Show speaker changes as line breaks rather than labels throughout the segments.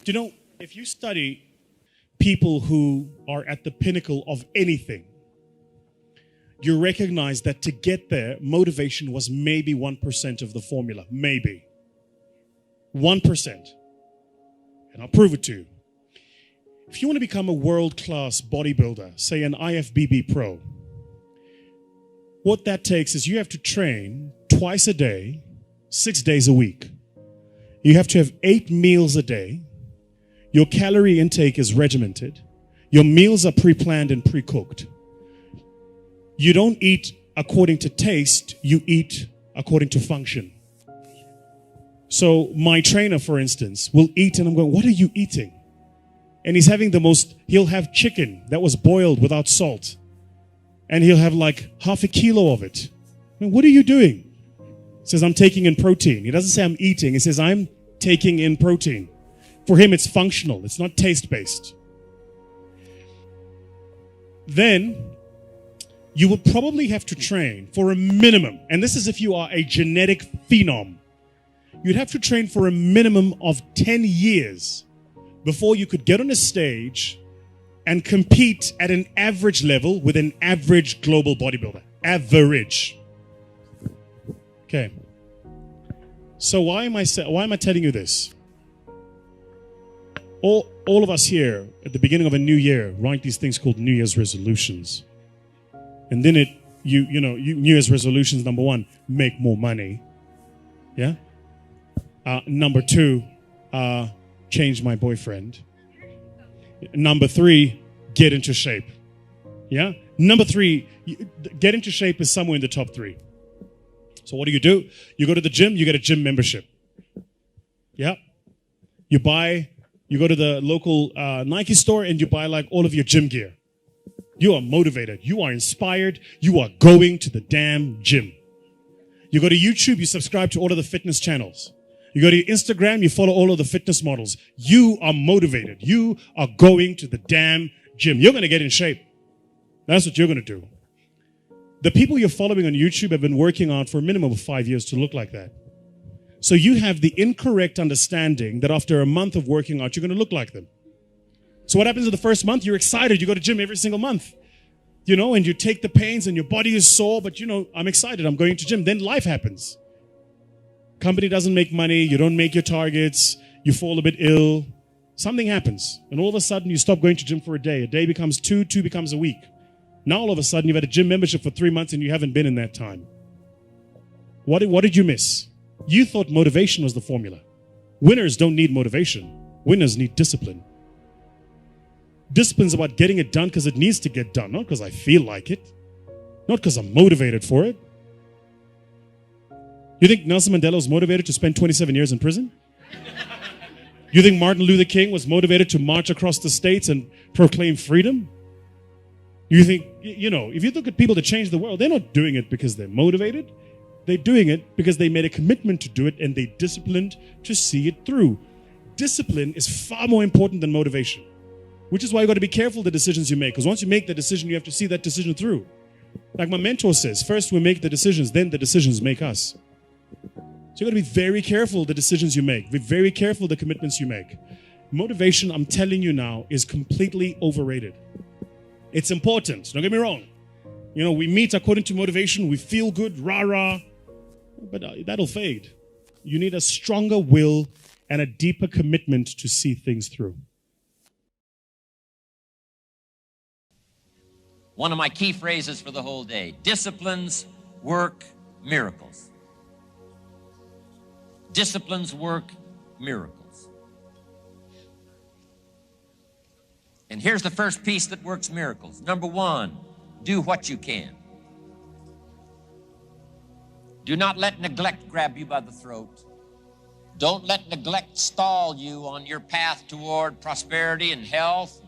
Do you know, if you study people who are at the pinnacle of anything, you recognize that to get there, motivation was maybe 1% of the formula. Maybe. 1%. And I'll prove it to you. If you want to become a world-class bodybuilder, say an IFBB pro, what that takes is you have to train twice a day, 6 days a week. You have to have 8 meals a day. Your calorie intake is regimented. Your meals are pre-planned and pre-cooked. You don't eat according to taste, you eat according to function. So my trainer, for instance, will eat and I'm going, what are you eating? And he's having he'll have chicken that was boiled without salt. And he'll have like half a kilo of it. I mean, what are you doing? He says, I'm taking in protein. He doesn't say I'm eating. He says, I'm taking in protein. For him, it's functional. It's not taste-based. Then you will probably have to train for a minimum. And this is if you are a genetic phenom. You'd have to train for a minimum of 10 years before you could get on a stage and compete at an average level with an average global bodybuilder. Average. Okay. So why am I telling you this? All of us here at the beginning of a new year write these things called New Year's resolutions. And then New Year's resolutions, number 1, make more money. Yeah? Number 2, change my boyfriend. Number 3, get into shape. Yeah? Number 3, get into shape is somewhere in the top 3. So what do? You go to the gym, you get a gym membership. Yeah? You go to the local Nike store and you buy like all of your gym gear. You are motivated. You are inspired. You are going to the damn gym. You go to YouTube, you subscribe to all of the fitness channels. You go to your Instagram, you follow all of the fitness models. You are motivated. You are going to the damn gym. You're going to get in shape. That's what you're going to do. The people you're following on YouTube have been working on for a minimum of 5 years to look like that. So you have the incorrect understanding that after a month of working out, you're going to look like them. So what happens in the first month? You're excited. You go to gym every single month. And you take the pains and your body is sore, but I'm excited. I'm going to gym. Then life happens. Company doesn't make money. You don't make your targets. You fall a bit ill. Something happens. And all of a sudden you stop going to gym for a day. A day becomes 2, 2 becomes a week. Now all of a sudden you've had a gym membership for 3 months and you haven't been in that time. What did you miss? You thought motivation was the formula. Winners don't need motivation. Winners need discipline. Discipline's about getting it done because it needs to get done, not because I feel like it, not because I'm motivated for it. You think Nelson Mandela was motivated to spend 27 years in prison? You think Martin Luther King was motivated to march across the states and proclaim freedom? You think, if you look at people that change the world, they're not doing it because they're motivated. They're doing it because they made a commitment to do it and they disciplined to see it through. Discipline is far more important than motivation, which is why you got to be careful the decisions you make. Because once you make the decision, you have to see that decision through. Like my mentor says, first we make the decisions, then the decisions make us. So you got to be very careful the decisions you make. Be very careful the commitments you make. Motivation, I'm telling you now, is completely overrated. It's important. Don't get me wrong. We meet according to motivation. We feel good, rah-rah. But that'll fade. You need a stronger will and a deeper commitment to see things through.
One of my key phrases for the whole day: disciplines work miracles. Disciplines work miracles. And here's the first piece that works miracles. Number 1, do what you can. Do not let neglect grab you by the throat. Don't let neglect stall you on your path toward prosperity and health,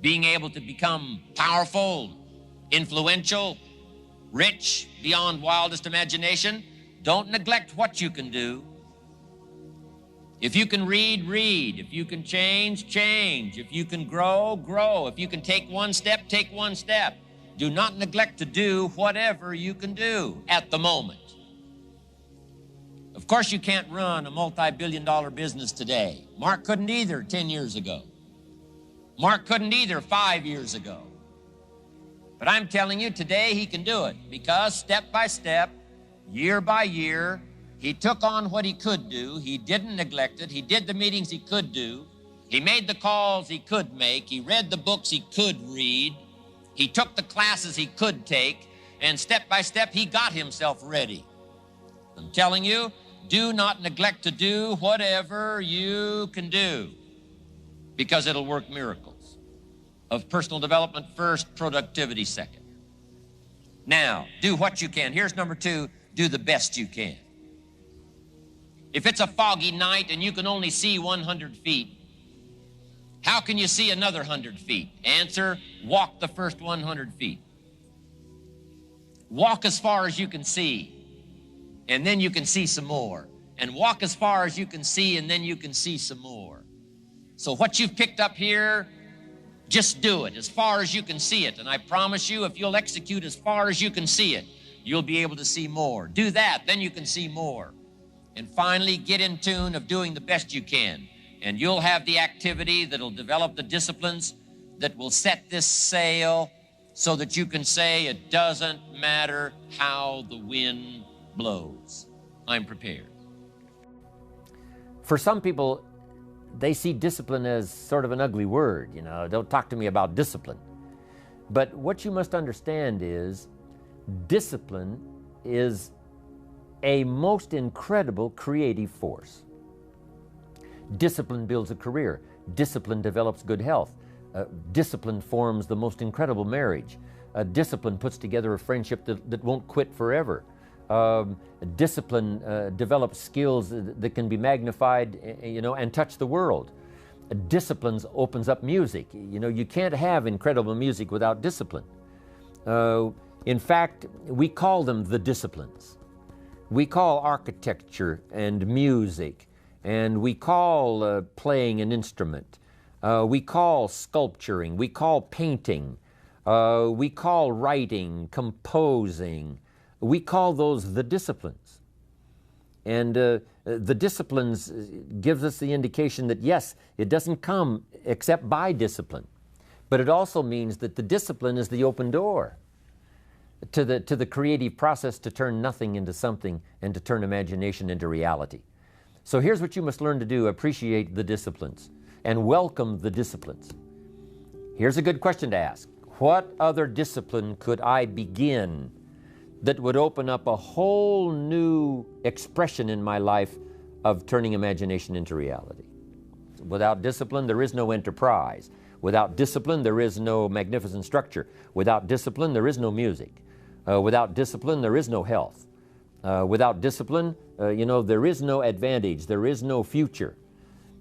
being able to become powerful, influential, rich beyond wildest imagination. Don't neglect what you can do. If you can read, read. If you can change, change. If you can grow, grow. If you can take one step, take one step. Do not neglect to do whatever you can do at the moment. Of Of course, you can't run a multi-billion-dollar business today. Mark couldn't either 10 years ago. Mark couldn't either 5 years ago. But I'm telling you, today he can do it because step by step, year by year, he took on what he could do. He didn't neglect it. He did the meetings he could do. He made the calls he could make. He read the books he could read. He took the classes he could take. And step by step, he got himself ready. I'm telling you, do not neglect to do whatever you can do because it'll work miracles. Of personal development first, productivity second. Now, do what you can. Here's number 2, do the best you can. If it's a foggy night and you can only see 100 feet, how can you see another 100 feet? Answer, walk the first 100 feet. Walk as far as you can see, and then you can see some more. And walk as far as you can see, and then you can see some more. So what you've picked up here, just do it as far as you can see it. And I promise you, if you'll execute as far as you can see it, you'll be able to see more. Do that, then you can see more. And finally, get in tune of doing the best you can. And you'll have the activity that'll develop the disciplines that will set this sail so that you can say, it doesn't matter how the wind blows. I'm prepared.
For some people, they see discipline as sort of an ugly word. You know, don't talk to me about discipline. But what you must understand is discipline is a most incredible creative force. Discipline builds a career. Discipline develops good health. Discipline forms the most incredible marriage. Discipline puts together a friendship that won't quit forever. Discipline develops skills that can be magnified, and touch the world. Discipline opens up music. You know, you can't have incredible music without discipline. In fact, we call them the disciplines. We call architecture and music, and we call playing an instrument. We call sculpturing, we call painting, we call writing, composing. We call those the disciplines. And the disciplines gives us the indication that yes, it doesn't come except by discipline. But it also means that the discipline is the open door to the creative process to turn nothing into something and to turn imagination into reality. So here's what you must learn to do: appreciate the disciplines and welcome the disciplines. Here's a good question to ask. What other discipline could I begin that would open up a whole new expression in my life of turning imagination into reality? Without discipline, there is no enterprise. Without discipline, there is no magnificent structure. Without discipline, there is no music. Without discipline, there is no health. Without discipline, there is no advantage. There is no future.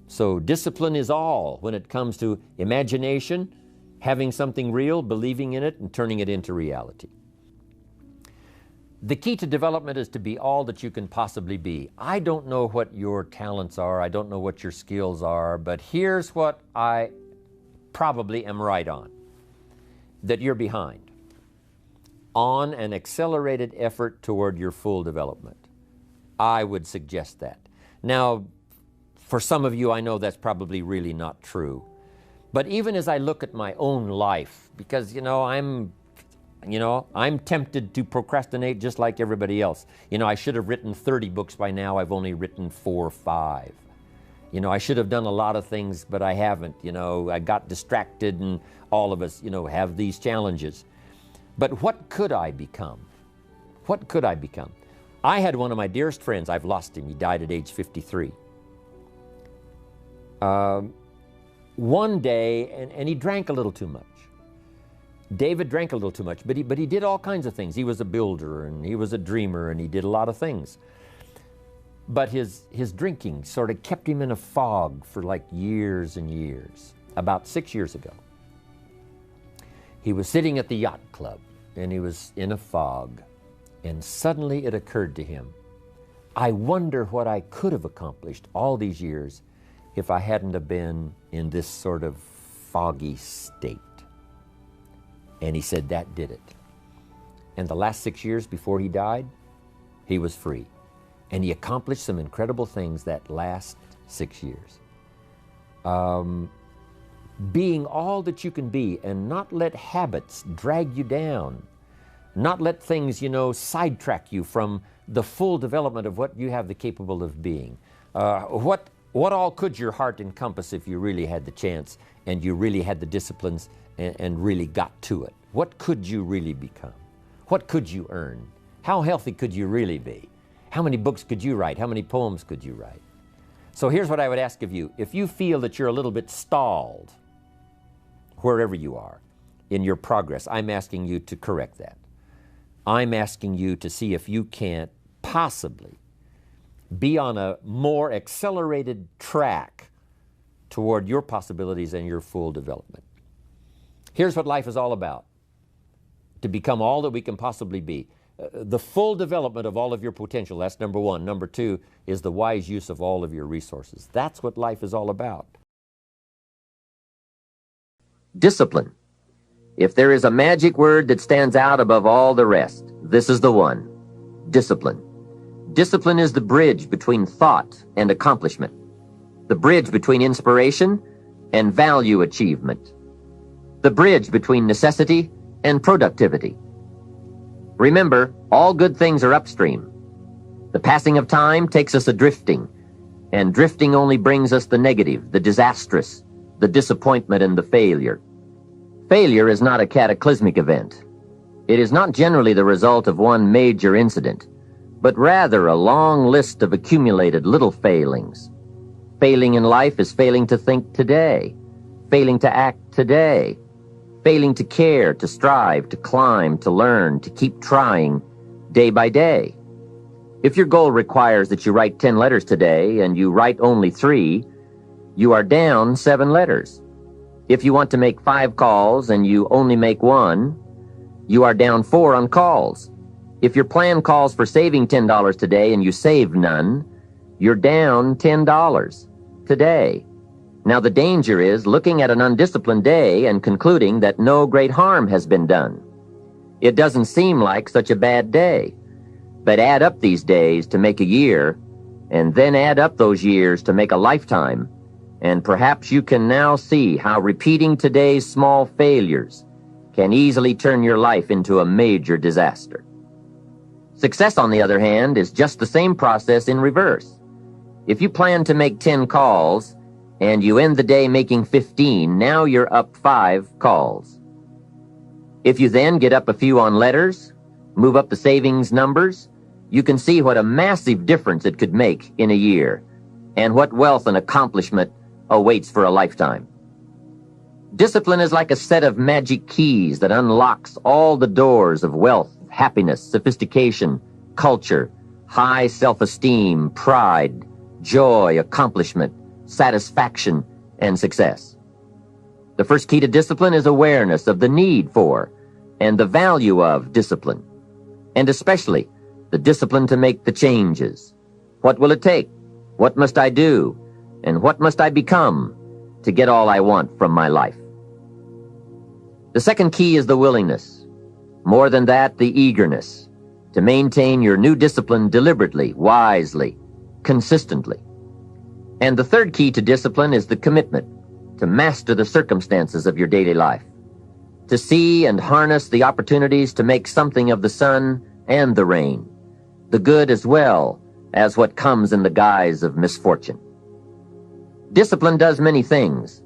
So discipline is all when it comes to imagination, having something real, believing in it, and turning it into reality. The key to development is to be all that you can possibly be. I don't know what your talents are. I don't know what your skills are, but here's what I probably am right on: that you're behind on an accelerated effort toward your full development. I would suggest that. Now, for some of you, I know that's probably really not true. But even as I look at my own life, because, I'm tempted to procrastinate just like everybody else. I should have written 30 books by now. I've only written 4 or 5. I should have done a lot of things, but I haven't. I got distracted, and all of us, have these challenges. But what could I become? What could I become? I had one of my dearest friends. I've lost him. He died at age 53. One day, and he drank a little too much. David drank a little too much, but he did all kinds of things. He was a builder, and he was a dreamer, and he did a lot of things. But his drinking sort of kept him in a fog for like years and years. About 6 years ago, he was sitting at the yacht club, and he was in a fog, and suddenly it occurred to him, I wonder what I could have accomplished all these years if I hadn't have been in this sort of foggy state. And he said that did it. And the last 6 years before he died, he was free. And he accomplished some incredible things that last 6 years. Being all that you can be and not let habits drag you down, not let things, sidetrack you from the full development of what you have the capable of being. What all could your heart encompass if you really had the chance and you really had the disciplines and really got to it? What could you really become? What could you earn? How healthy could you really be? How many books could you write? How many poems could you write? So here's what I would ask of you. If you feel that you're a little bit stalled, wherever you are in your progress, I'm asking you to correct that. I'm asking you to see if you can't possibly be on a more accelerated track toward your possibilities and your full development. Here's what life is all about: to become all that we can possibly be. The full development of all of your potential, that's number one. Number two is the wise use of all of your resources. That's what life is all about.
Discipline. If there is a magic word that stands out above all the rest, this is the one: discipline. Discipline is the bridge between thought and accomplishment, the bridge between inspiration and value achievement, the bridge between necessity and productivity. Remember, all good things are upstream. The passing of time takes us adrifting, and drifting only brings us the negative, the disastrous, the disappointment, and the failure. Failure is not a cataclysmic event. It is not generally the result of one major incident, but rather a long list of accumulated little failings. Failing in life is failing to think today, failing to act today, failing to care, to strive, to climb, to learn, to keep trying day by day. If your goal requires that you write 10 letters today and you write only 3, you are down 7 letters. If you want to make 5 calls and you only make 1, you are down 4 on calls. If your plan calls for saving $10 today and you save none, you're down $10 today. Now the danger is looking at an undisciplined day and concluding that no great harm has been done. It doesn't seem like such a bad day, but add up these days to make a year, and then add up those years to make a lifetime, and perhaps you can now see how repeating today's small failures can easily turn your life into a major disaster. Success, on the other hand, is just the same process in reverse. If you plan to make 10 calls and you end the day making 15, now you're up 5 calls. If you then get up a few on letters, move up the savings numbers, you can see what a massive difference it could make in a year, and what wealth and accomplishment awaits for a lifetime. Discipline is like a set of magic keys that unlocks all the doors of wealth, happiness, sophistication, culture, high self-esteem, pride, joy, accomplishment, satisfaction, and success. The first key to discipline is awareness of the need for and the value of discipline, and especially the discipline to make the changes. What will it take? What must I do? And what must I become to get all I want from my life? The second key is the willingness. More than that, the eagerness to maintain your new discipline deliberately, wisely, consistently. And the third key to discipline is the commitment to master the circumstances of your daily life, to see and harness the opportunities to make something of the sun and the rain, the good as well as what comes in the guise of misfortune. Discipline does many things,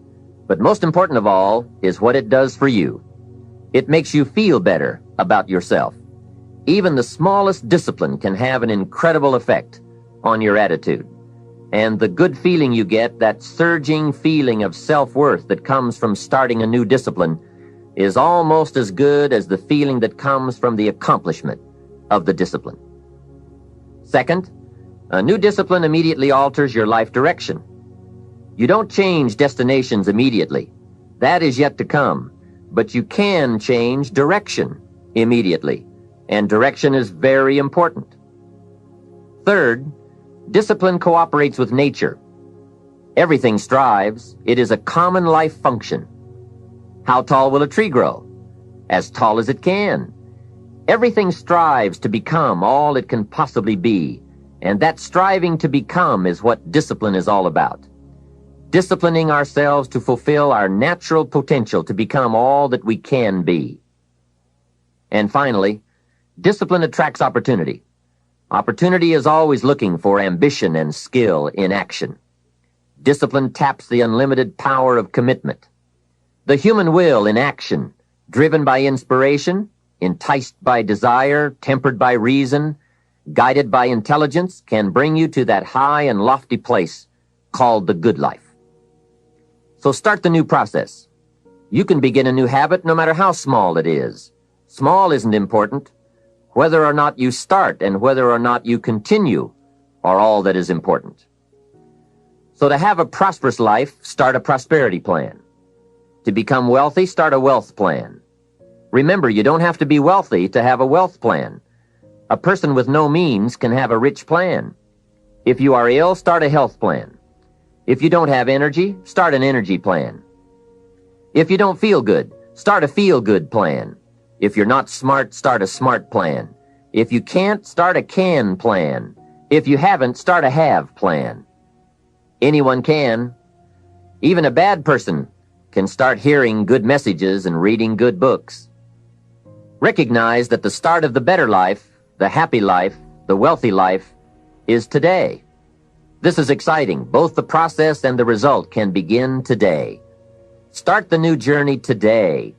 but most important of all is what it does for you. It makes you feel better about yourself. Even the smallest discipline can have an incredible effect on your attitude. And the good feeling you get, that surging feeling of self-worth that comes from starting a new discipline, is almost as good as the feeling that comes from the accomplishment of the discipline. Second, a new discipline immediately alters your life direction. You don't change destinations immediately. That is yet to come. But you can change direction immediately, and direction is very important. Third, discipline cooperates with nature. Everything strives. It is a common life function. How tall will a tree grow? As tall as it can. Everything strives to become all it can possibly be, And that striving to become is what discipline is all about. Disciplining ourselves to fulfill our natural potential to become all that we can be. And finally, discipline attracts opportunity. Opportunity is always looking for ambition and skill in action. Discipline taps the unlimited power of commitment. The human will in action, driven by inspiration, enticed by desire, tempered by reason, guided by intelligence, can bring you to that high and lofty place called the good life. So start the new process. You can begin a new habit no matter how small it is. Small isn't important. Whether or not you start and whether or not you continue are all that is important. So to have a prosperous life, start a prosperity plan. To become wealthy, start a wealth plan. Remember, you don't have to be wealthy to have a wealth plan. A person with no means can have a rich plan. If you are ill, start a health plan. If you don't have energy, start an energy plan. If you don't feel good, start a feel-good plan. If you're not smart, start a smart plan. If you can't, start a can plan. If you haven't, start a have plan. Anyone can. Even a bad person can start hearing good messages and reading good books. Recognize that the start of the better life, the happy life, the wealthy life, is today. This is exciting. Both the process and the result can begin today. Start the new journey today.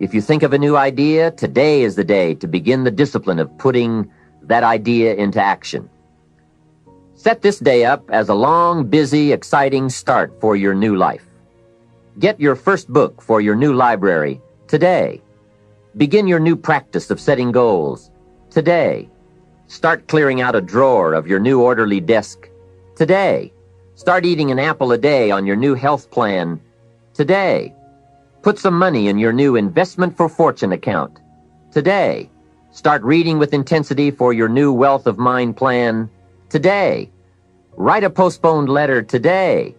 If you think of a new idea, today is the day to begin the discipline of putting that idea into action. Set this day up as a long, busy, exciting start for your new life. Get your first book for your new library today. Begin your new practice of setting goals today. Start clearing out a drawer of your new orderly desk today. Start eating an apple a day on your new health plan today. Put some money in your new investment for fortune account today. Start reading with intensity for your new wealth of mind plan today. Write a postponed letter today.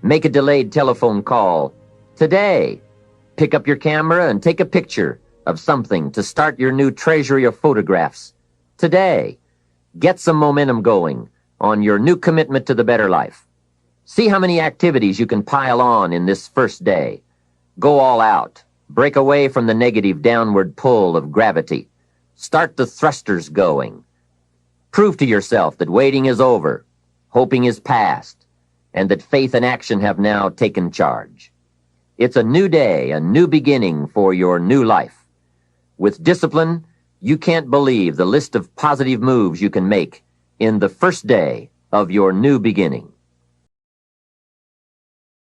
Make a delayed telephone call today. Pick up your camera and take a picture of something to start your new treasury of photographs today. Get some momentum going on your new commitment to the better life. See how many activities you can pile on in this first day. Go all out. Break away from the negative downward pull of gravity. Start the thrusters going. Prove to yourself that waiting is over, hoping is past, and that faith and action have now taken charge. It's a new day, a new beginning for your new life. With discipline, you can't believe the list of positive moves you can make in the first day of your new beginning.